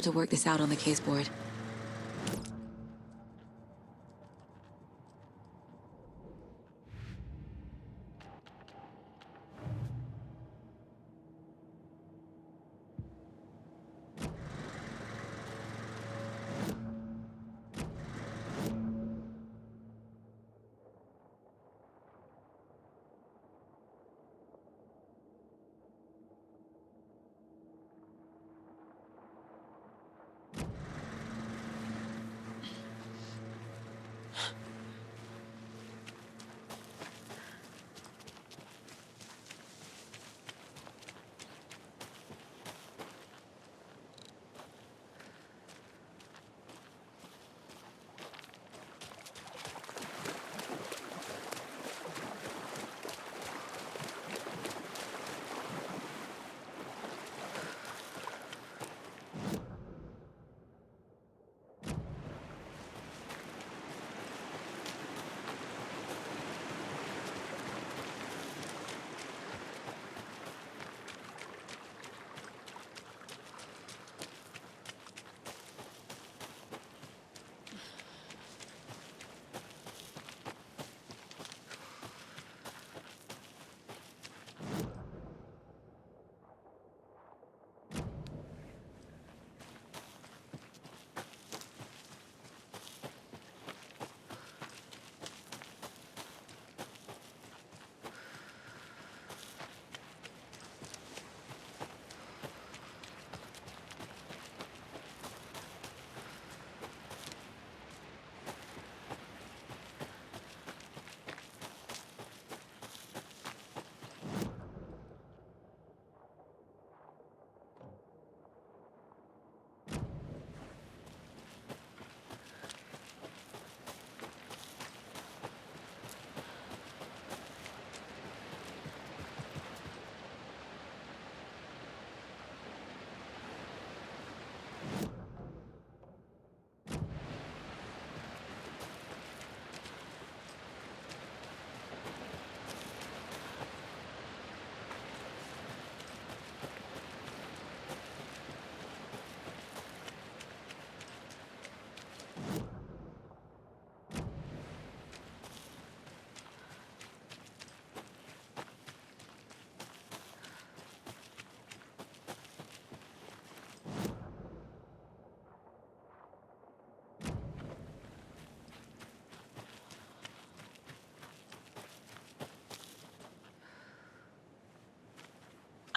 have to work this out on the case board.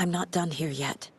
I'm not done here yet.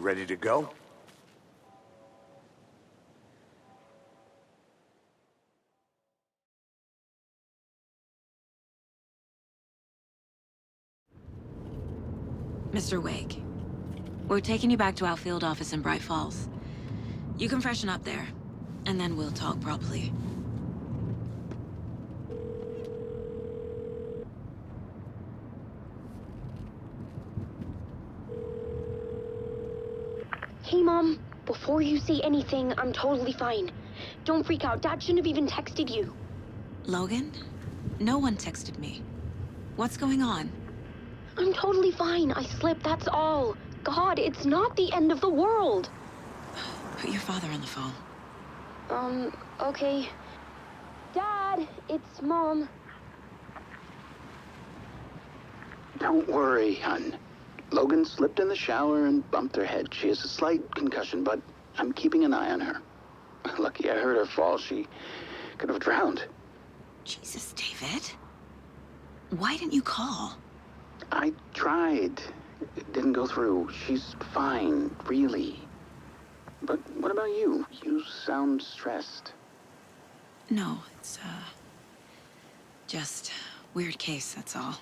ready to go? Mr. Wake, we're taking you back to our field office in Bright Falls. You can freshen up there, and then we'll talk properly. Hey, Mom. Before you say anything, I'm totally fine. Don't freak out. Dad shouldn't have even texted you. Logan? No one texted me. What's going on? I'm totally fine. I slipped, that's all. God, it's not the end of the world. Put your father on the phone. Okay. Dad, it's Mom. Don't worry, hon. Logan slipped in the shower and bumped her head. She has a slight concussion, but I'm keeping an eye on her. Lucky I heard her fall. She could have drowned. Jesus, David. Why didn't you call? I tried. It didn't go through. She's fine, really. But what about you? You sound stressed. No, it's, just weird case, that's all.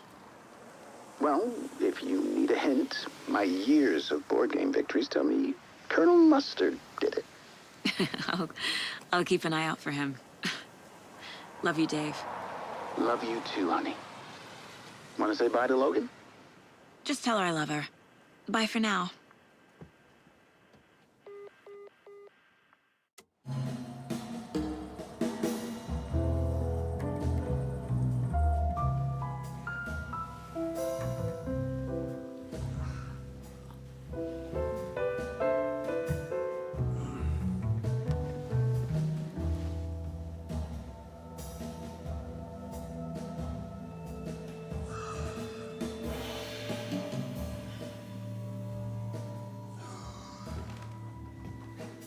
Well, if you need a hint, my years of board game victories tell me Colonel Mustard did it. I'll keep an eye out for him. Love you, Dave. Love you too, honey. Want to say bye to Logan? Just tell her I love her. Bye for now.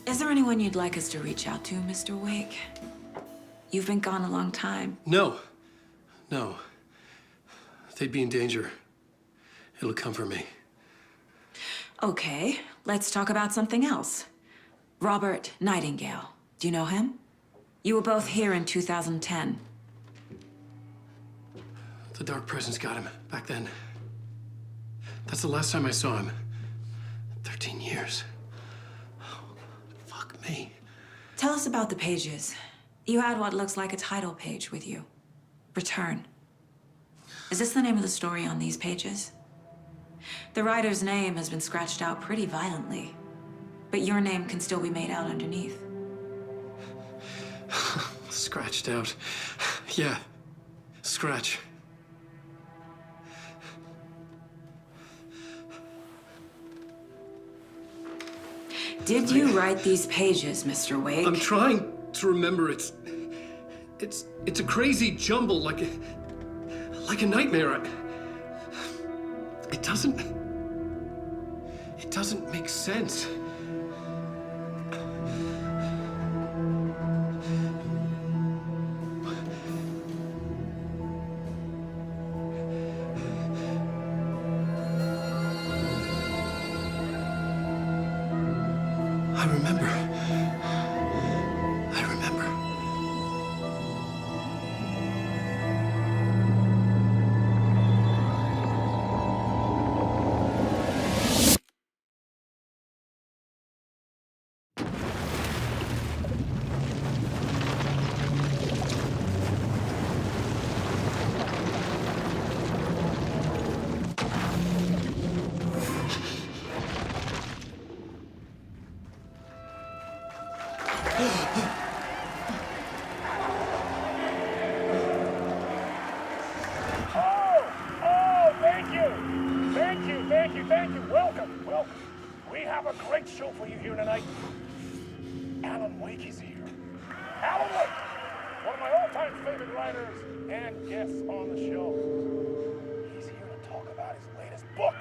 Is there anyone you'd like us to reach out to, Mr. Wake? You've been gone a long time. No. They'd be in danger. It'll come for me. Okay, let's talk about something else. Robert Nightingale. Do you know him? You were both here in 2010. The Dark Presence got him back then. That's the last time I saw him. 13 years. Fuck me. Tell us about the pages. You had what looks like a title page with you. Return. Is this the name of the story on these pages? The writer's name has been scratched out pretty violently, but your name can still be made out underneath. Scratched out. Yeah. Scratch. Did you write these pages, Mr. Wake? I'm trying to remember. It's a crazy jumble, like a nightmare. It doesn't make sense. I remember. Thank you. Welcome. We have a great show for you here tonight. Alan Wake is here. Alan Wake, one of my all-time favorite writers and guests on the show. He's here to talk about his latest book.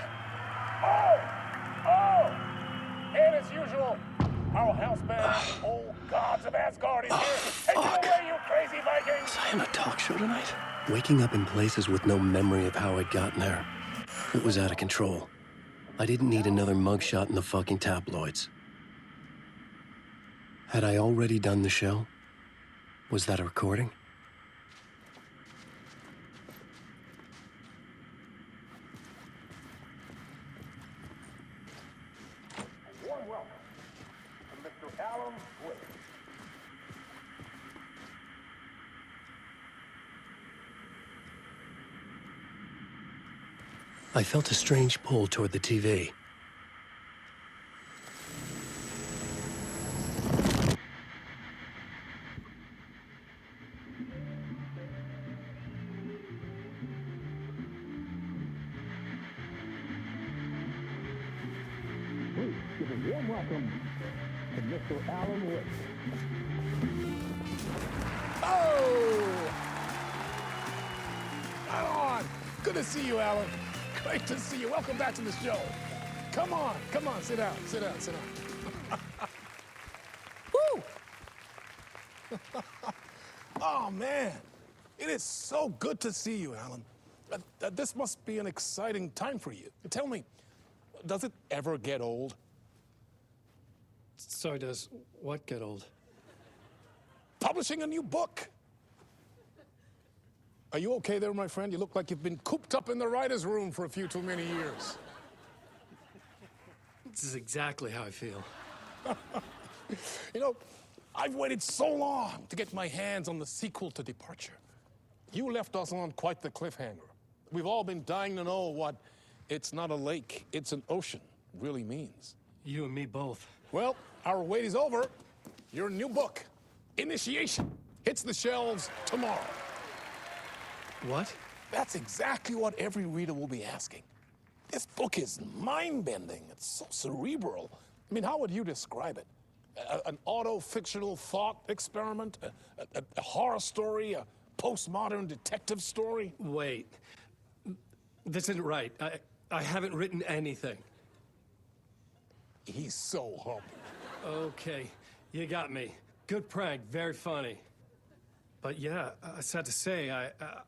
And as usual, our house band, Old Gods of Asgard, is here. Take it away, you crazy Vikings! Was I on a talk show tonight? Waking up in places with no memory of how I'd gotten there. It was out of control. I didn't need another mugshot in the fucking tabloids. Had I already done the show? Was that a recording? A warm welcome to Mr. Alan Wake. I felt a strange pull toward the TV. Please give a warm welcome to Mr. Alan Wake. Oh! Alan! Good to see you, Alan. Great to see you. Welcome back to the show. Come on, sit down, sit down, sit down. Woo! Oh, man. It is so good to see you, Alan. This must be an exciting time for you. Tell me, does it ever get old? So does what get old? Publishing a new book. Are you okay there, my friend? You look like you've been cooped up in the writer's room for a few too many years. This is exactly how I feel. You know, I've waited so long to get my hands on the sequel to Departure. You left us on quite the cliffhanger. We've all been dying to know what "it's not a lake, it's an ocean" really means. You and me both. Well, our wait is over. Your new book, Initiation, hits the shelves tomorrow. What? That's exactly what every reader will be asking. This book is mind-bending. It's so cerebral. I mean, how would you describe it? An auto-fictional thought experiment? A horror story? A postmodern detective story? Wait. This isn't right. I haven't written anything. He's so humble. Okay, you got me. Good prank, very funny. But yeah, sad to say,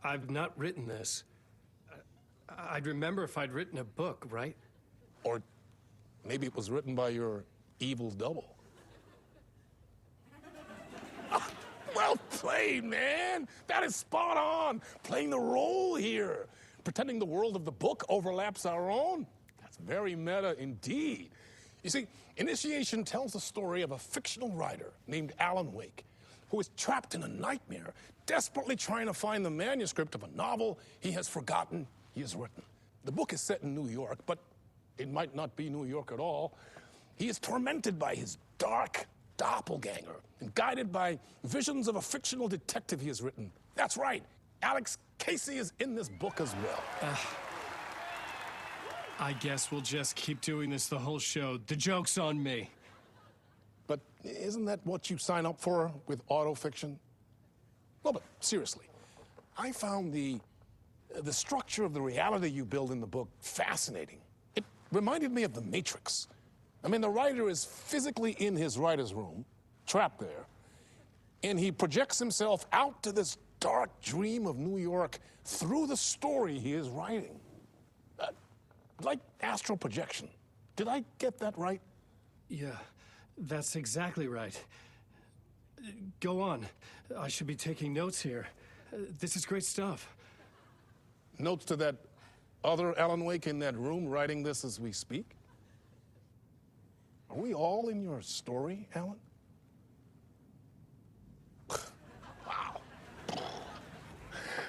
I've not written this. I'd remember if I'd written a book, right? Or maybe it was written by your evil double. Well played, man. That is spot on. Playing the role here. Pretending the world of the book overlaps our own. That's very meta indeed. You see, Initiation tells the story of a fictional writer named Alan Wake, who is trapped in a nightmare, desperately trying to find the manuscript of a novel he has forgotten he has written. The book is set in New York, but it might not be New York at all. He is tormented by his dark doppelganger and guided by visions of a fictional detective he has written. That's right, Alex Casey is in this book as well. I guess we'll just keep doing this the whole show. The joke's on me. But isn't that what you sign up for with autofiction? Well, but seriously, I found the structure of the reality you build in the book fascinating. It reminded me of The Matrix. I mean, the writer is physically in his writer's room, trapped there, and he projects himself out to this dark dream of New York through the story he is writing. Like astral projection. Did I get that right? Yeah, that's exactly right. Go on. I should be taking notes here. This is great stuff. Notes to that other Alan Wake in that room writing this as we speak? Are we all in your story, Alan? Wow.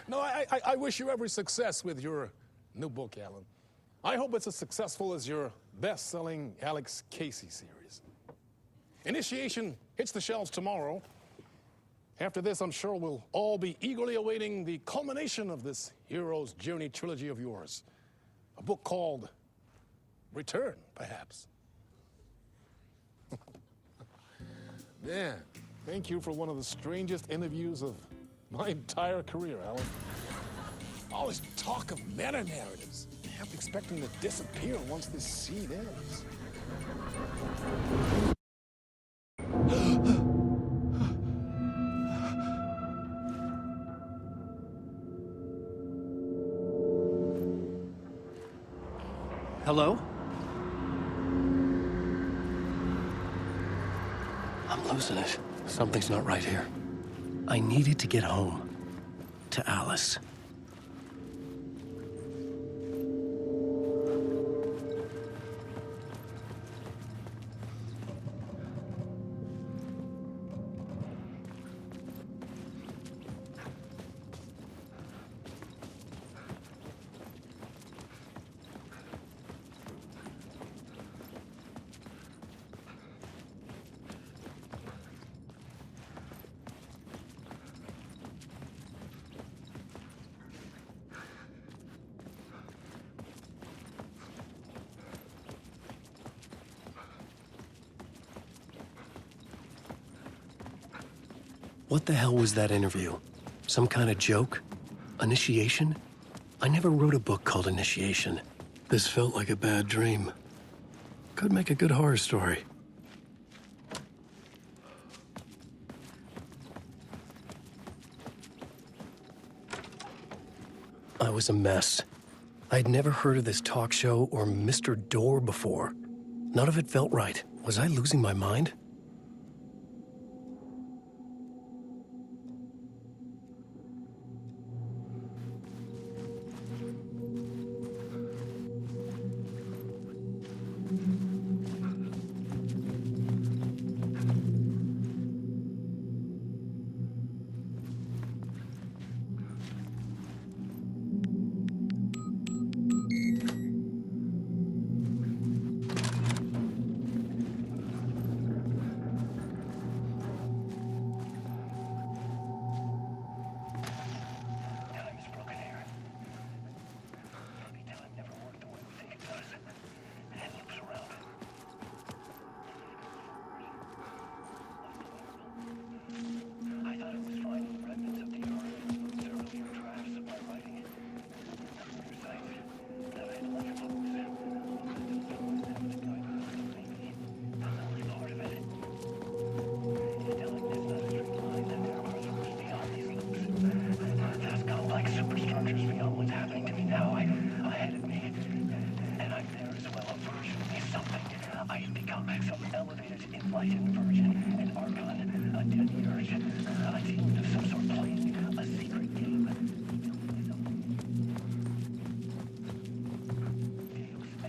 No, I wish you every success with your new book, Alan. I hope it's as successful as your best-selling Alex Casey series. Initiation hits the shelves tomorrow. After this, I'm sure we'll all be eagerly awaiting the culmination of this hero's journey trilogy of yours. A book called Return, perhaps. Man, thank you for one of the strangest interviews of my entire career, Alan. All this talk of meta-narratives. I have expecting to disappear once this scene ends. Hello? I'm losing it. Something's not right here. I needed to get home. To Alice. What the hell was that interview? Some kind of joke? Initiation? I never wrote a book called Initiation. This felt like a bad dream. Could make a good horror story. I was a mess. I'd never heard of this talk show or Mr. Door before. None of it felt right. Was I losing my mind?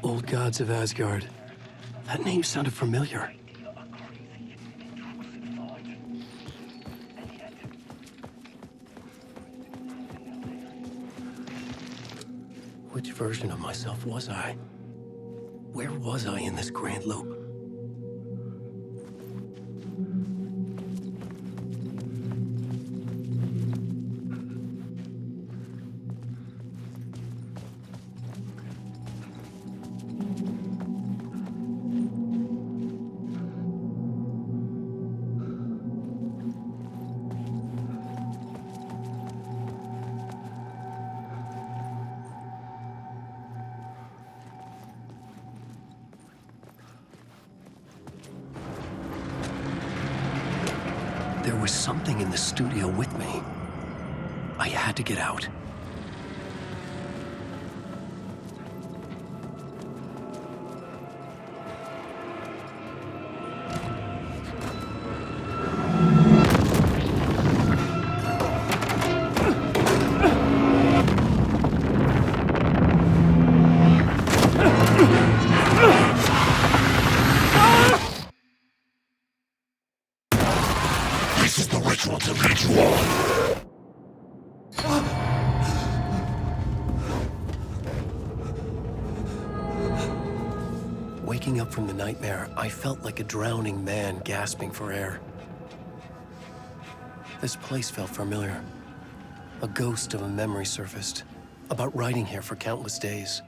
Old Gods of Asgard. That name sounded familiar. Which version of myself was I? Where was I in this grand loop? There was something in the studio with me. I had to get out. This is the ritual to lead you on. Waking up from the nightmare, I felt like a drowning man gasping for air. This place felt familiar. A ghost of a memory surfaced, about riding here for countless days.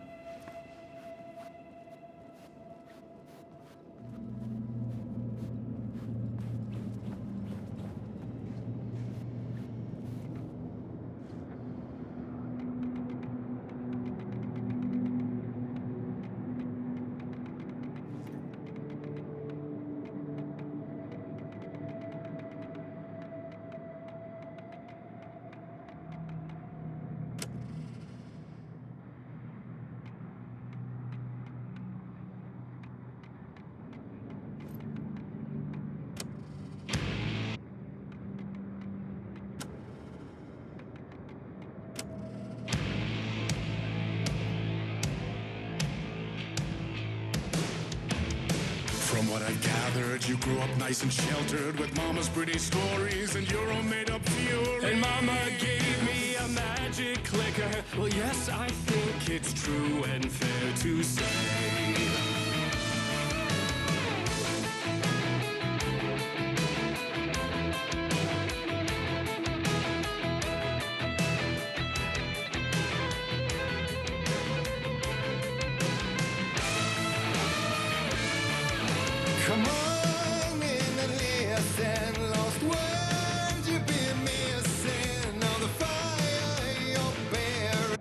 From what I've gathered, you grew up nice and sheltered with mama's pretty stories and your own made-up fury. And Mama gave me a magic clicker. Well, yes, I think it's true and fair to say. Come on in and listen, lost words you've been missing, all the fire you're bearing.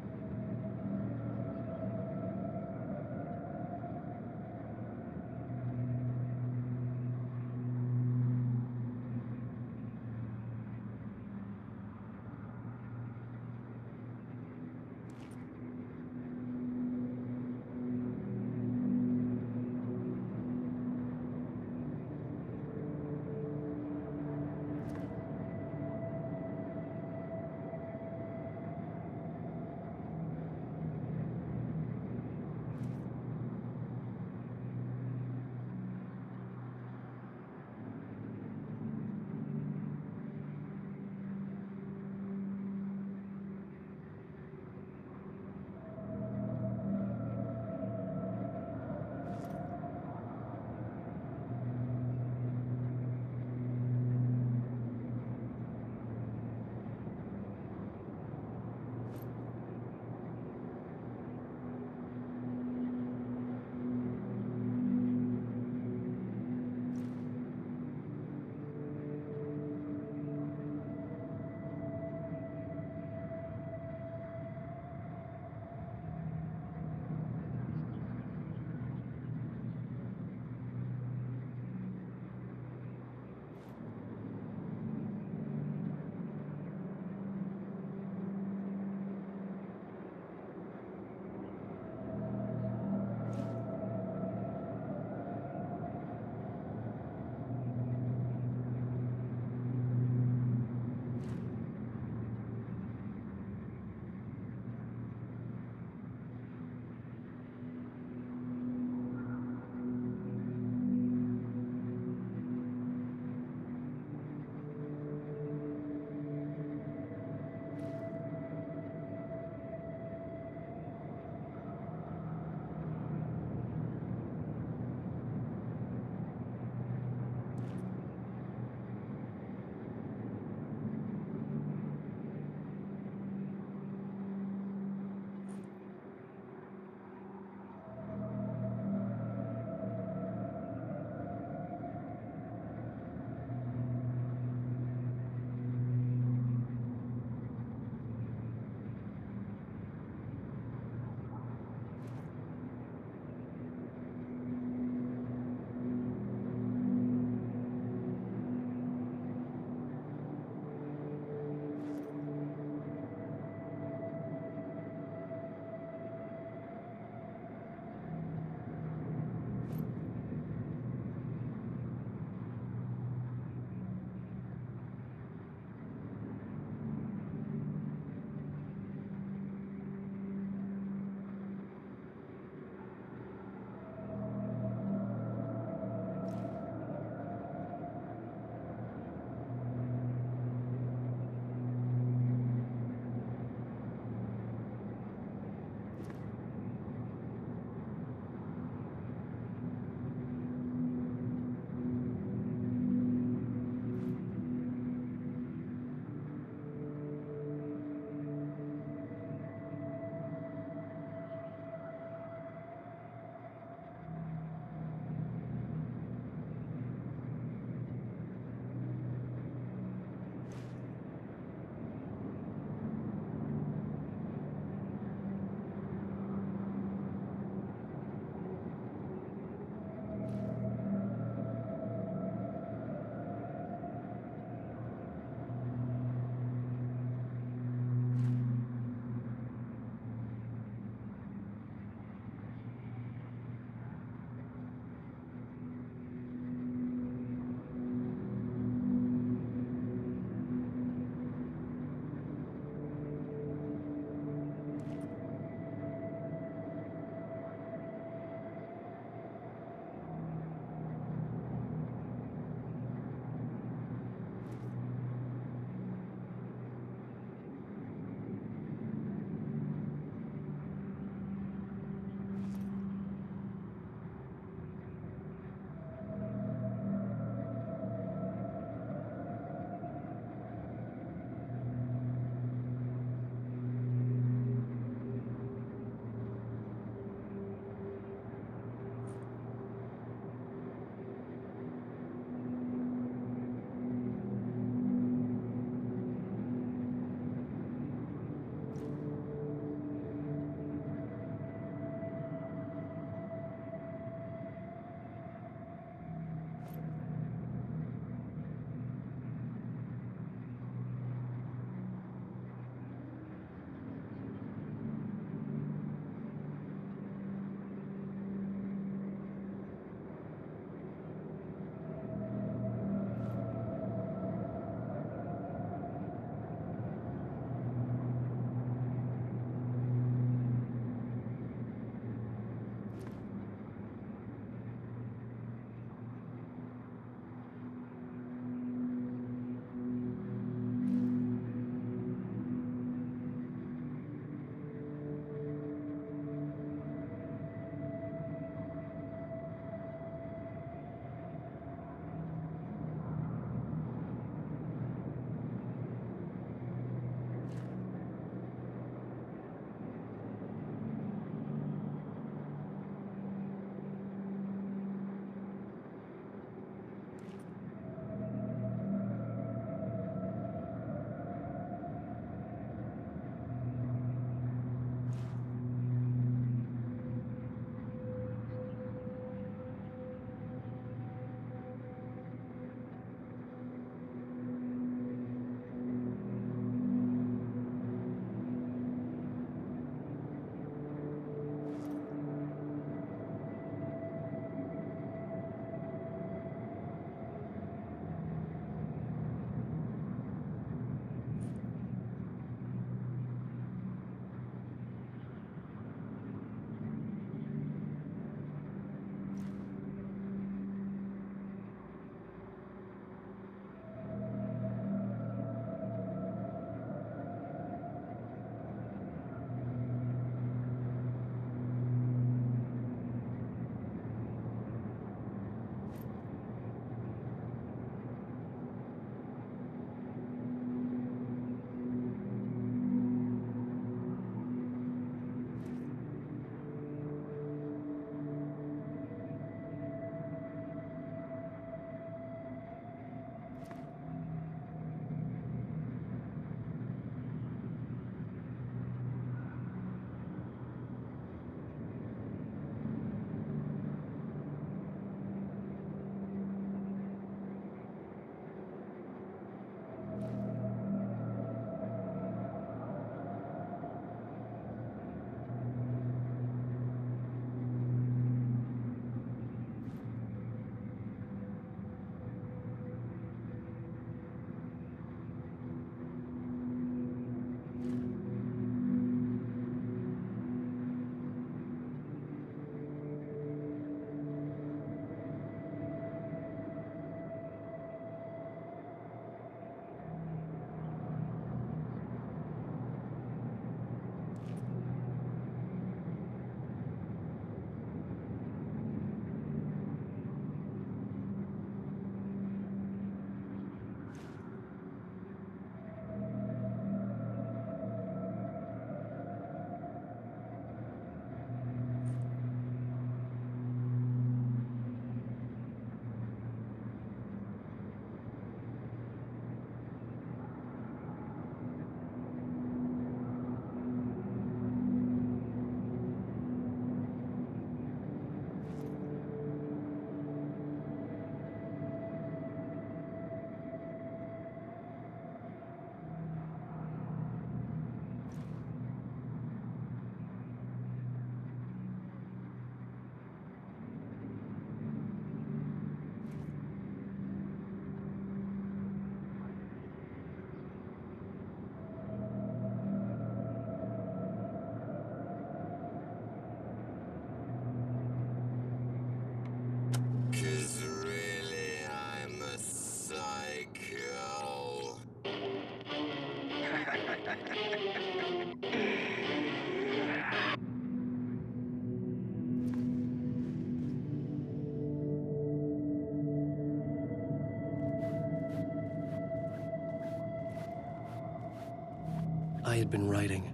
had been writing.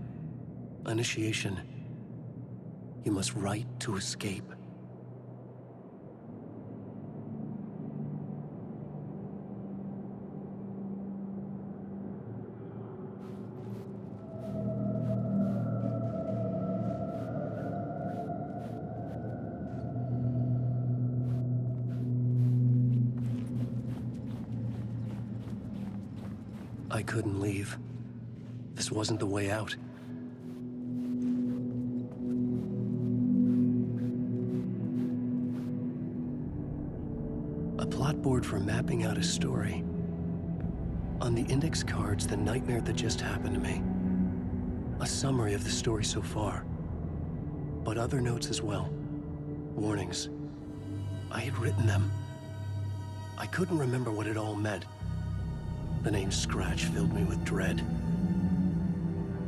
Initiation. You must write to escape. I couldn't leave. This wasn't the way out. A plot board for mapping out a story. On the index cards, the nightmare that just happened to me. A summary of the story so far. But other notes as well. Warnings. I had written them. I couldn't remember what it all meant. The name Scratch filled me with dread.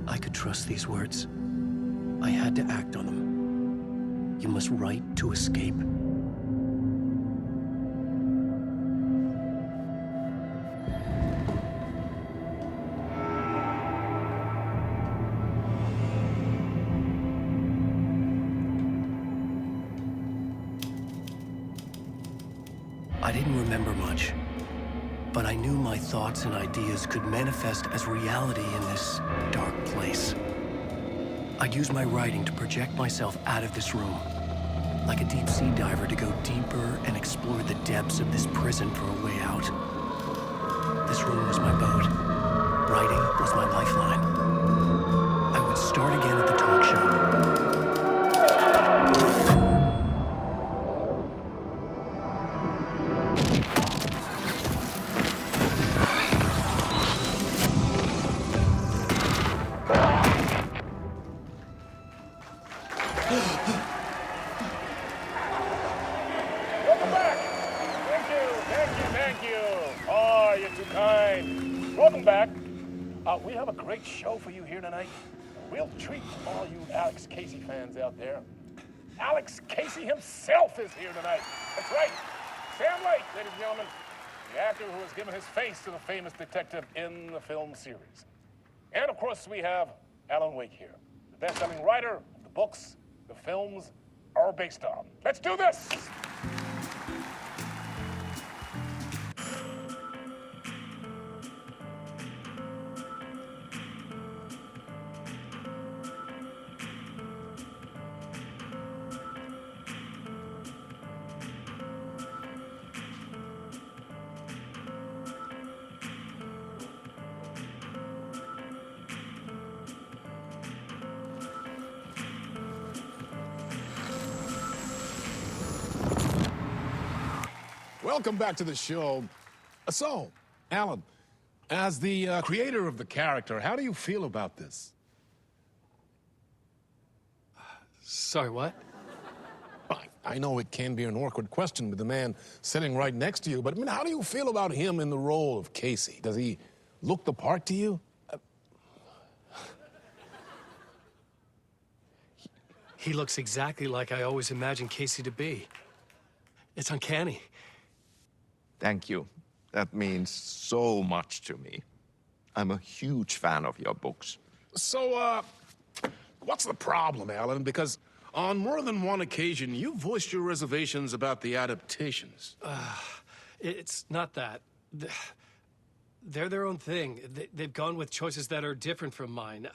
I could trust these words. I had to act on them. You must write to escape. I didn't remember much. But I knew my thoughts and ideas could manifest as reality in this dark place. I'd use my writing to project myself out of this room, like a deep-sea diver to go deeper and explore the depths of this prison for a way out. This room was my boat. Writing was my lifeline. I would start again at the talk show. Welcome back. Thank you. Oh, you're too kind. Welcome back. We have a great show for you here tonight. A real treat for all you Alex Casey fans out there. Alex Casey himself is here tonight. That's right. Sam Lake, ladies and gentlemen, the actor who has given his face to the famous detective in the film series. And of course, we have Alan Wake here, the best-selling writer of the books the films are based on. Let's do this! Welcome back to the show. So, Alan, as the creator of the character, how do you feel about this? Sorry, what? I know it can be an awkward question with the man sitting right next to you, but I mean, how do you feel about him in the role of Casey? Does he look the part to you? He looks exactly like I always imagined Casey to be. It's uncanny. Thank you. That means so much to me. I'm a huge fan of your books. So, what's the problem, Alan? Because on more than one occasion, you voiced your reservations about the adaptations. It's not that. They're their own thing. They've gone with choices that are different from mine.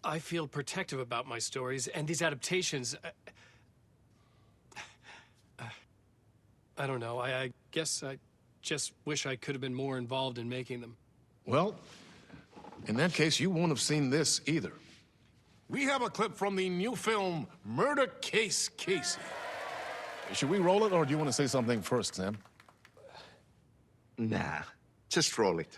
I feel protective about my stories, and these adaptations... I don't know. I guess I just wish I could have been more involved in making them. Well, in that case, you won't have seen this either. We have a clip from the new film, Murder Case Casey. Should we roll it, or do you want to say something first, Sam? Nah, just roll it.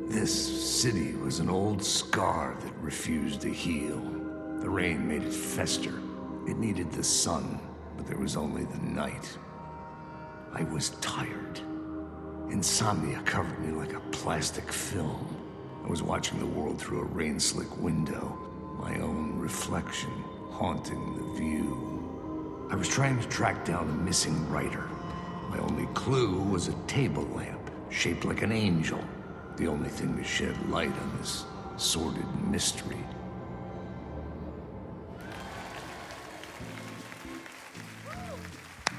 This city was an old scar that refused to heal. The rain made it fester. It needed the sun, but there was only the night. I was tired. Insomnia covered me like a plastic film. I was watching the world through a rain-slick window, my own reflection haunting the view. I was trying to track down a missing writer, My only clue was a table lamp, shaped like an angel. The only thing to shed light on this sordid mystery.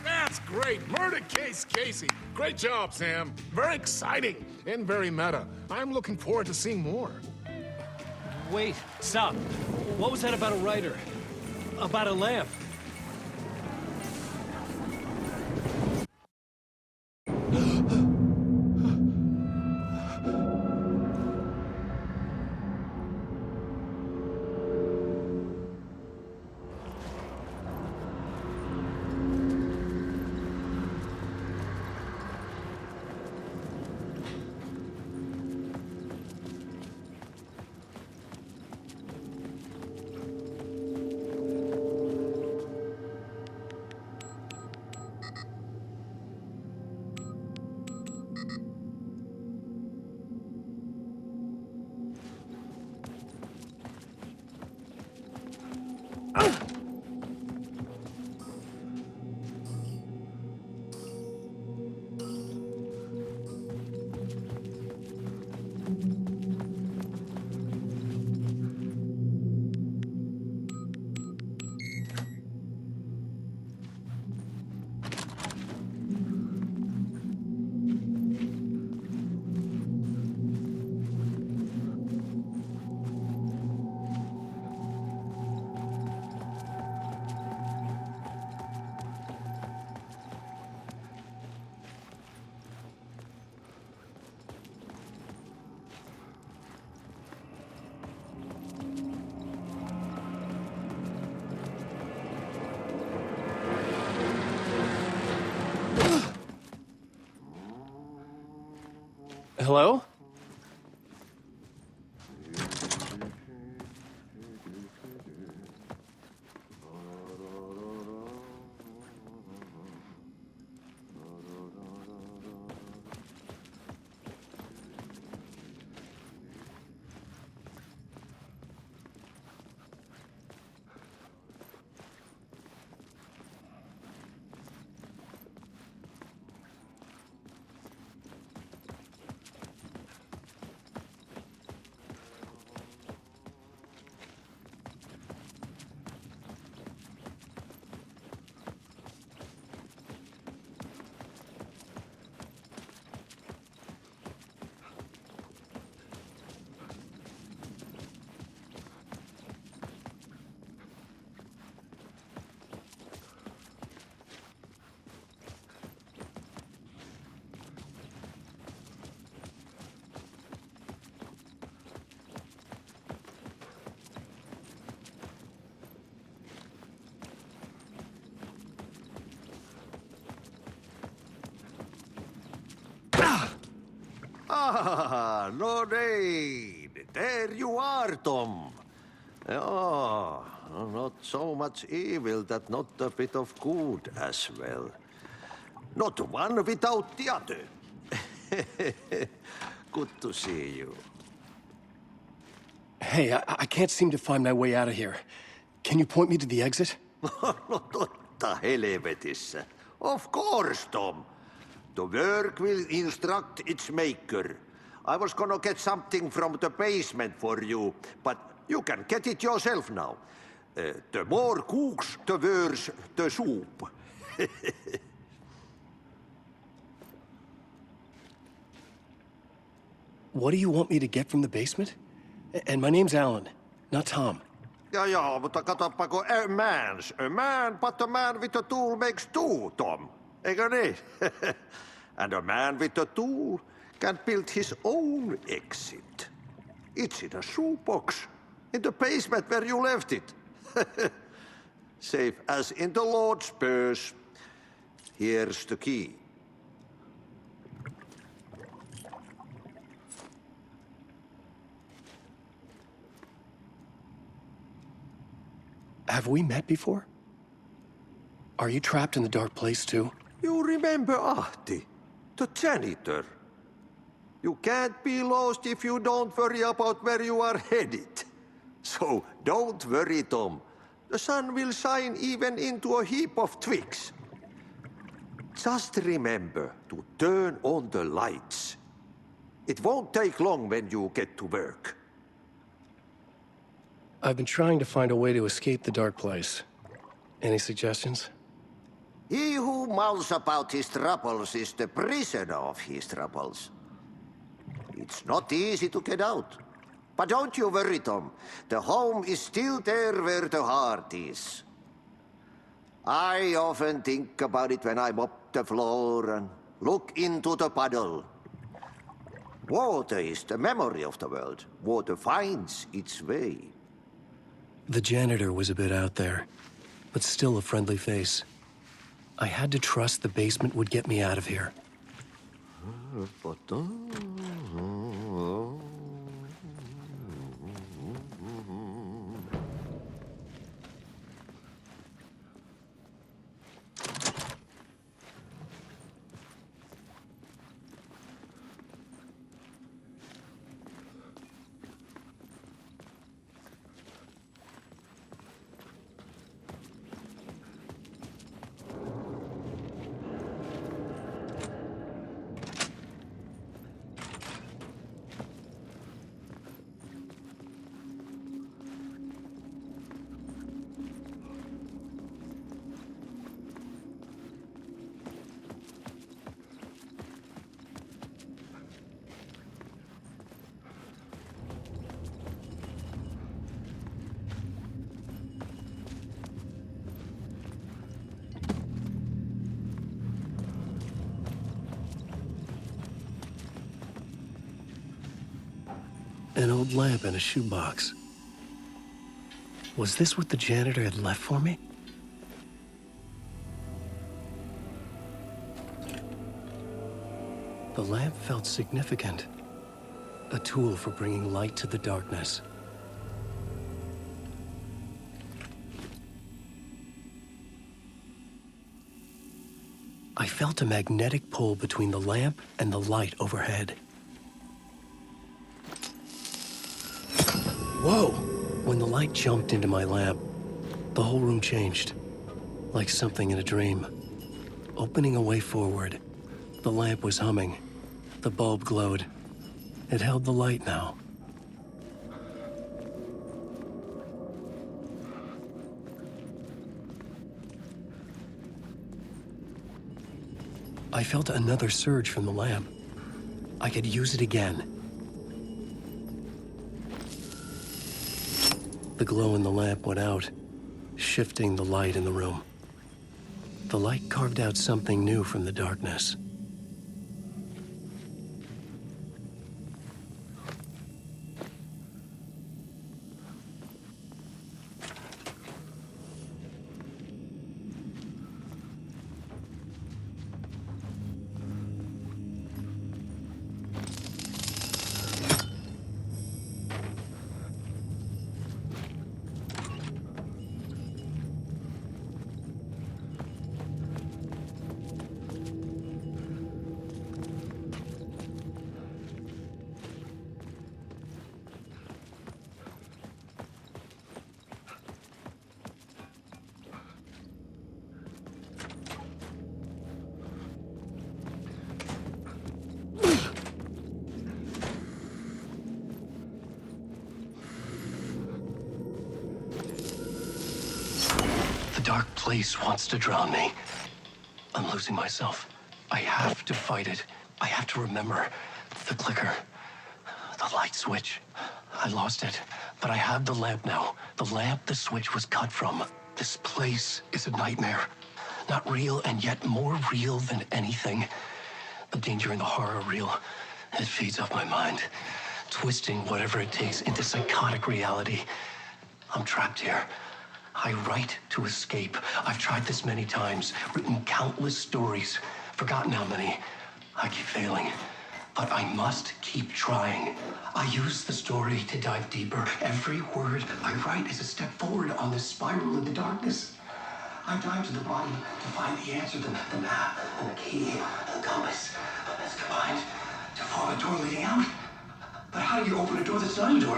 That's great! Murder Case Casey! Great job, Sam. Very exciting and very meta. I'm looking forward to seeing more. Wait, stop. What was that about a writer? About a lamp? Hello? Ah, no need. There you are, Tom. Oh, not so much evil that not a bit of good as well. Not one without the other. Good to see you. Hey, I can't seem to find my way out of here. Can you point me to the exit? No, totta helvetissä. Of course, Tom. The work will instruct its maker. I was gonna get something from the basement for you, but you can get it yourself now. The more cooks, the worse the soup. What do you want me to get from the basement? And my name's Alan, not Tom. Ja, mutta katsopako a man, but a man with a tool makes two, Tom. Eikö niin? And a man with a tool can build his own exit. It's in a shoebox, in the basement where you left it. Safe as in the Lord's purse. Here's the key. Have we met before? Are you trapped in the dark place too? You remember Ahti, the janitor. You can't be lost if you don't worry about where you are headed. So don't worry, Tom. The sun will shine even into a heap of twigs. Just remember to turn on the lights. It won't take long when you get to work. I've been trying to find a way to escape the dark place. Any suggestions? He who mouths about his troubles is the prisoner of his troubles. It's not easy to get out. But don't you worry, Tom. The home is still there where the heart is. I often think about it when I mop the floor and look into the puddle. Water is the memory of the world. Water finds its way. The janitor was a bit out there, but still a friendly face. I had to trust the basement would get me out of here. An old lamp in a shoebox. Was this what the janitor had left for me? The lamp felt significant. A tool for bringing light to the darkness. I felt a magnetic pull between the lamp and the light overhead. Whoa! When the light jumped into my lamp, the whole room changed, like something in a dream. Opening a way forward, the lamp was humming. The bulb glowed. It held the light now. I felt another surge from the lamp. I could use it again. The glow in the lamp went out, shifting the light in the room. The light carved out something new from the darkness. The dark place wants to drown me. I'm losing myself. I have to fight it. I have to remember the clicker, the light switch. I lost it, but I have the lamp now. The lamp the switch was cut from. This place is a nightmare. Not real, and yet more real than anything. The danger and the horror are real. It feeds off my mind, twisting whatever it takes into psychotic reality. I'm trapped here. I write to escape. I've tried this many times, written countless stories, forgotten how many. I keep failing, but I must keep trying. I use the story to dive deeper. Every word I write is a step forward on this spiral in the darkness. I dive to the bottom to find the answer, the map, and the key, and the compass. It's combined to form a door leading out. But how do you open a door that's not a door?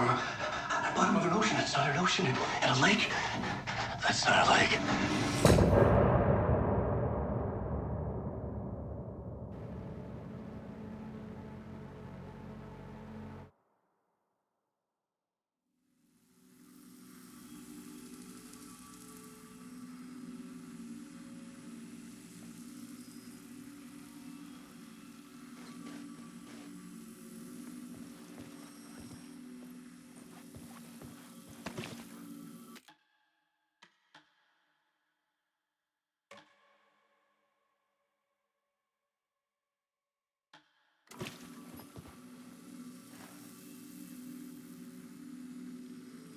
At the bottom of an ocean that's not an ocean, and a lake that's not a lake.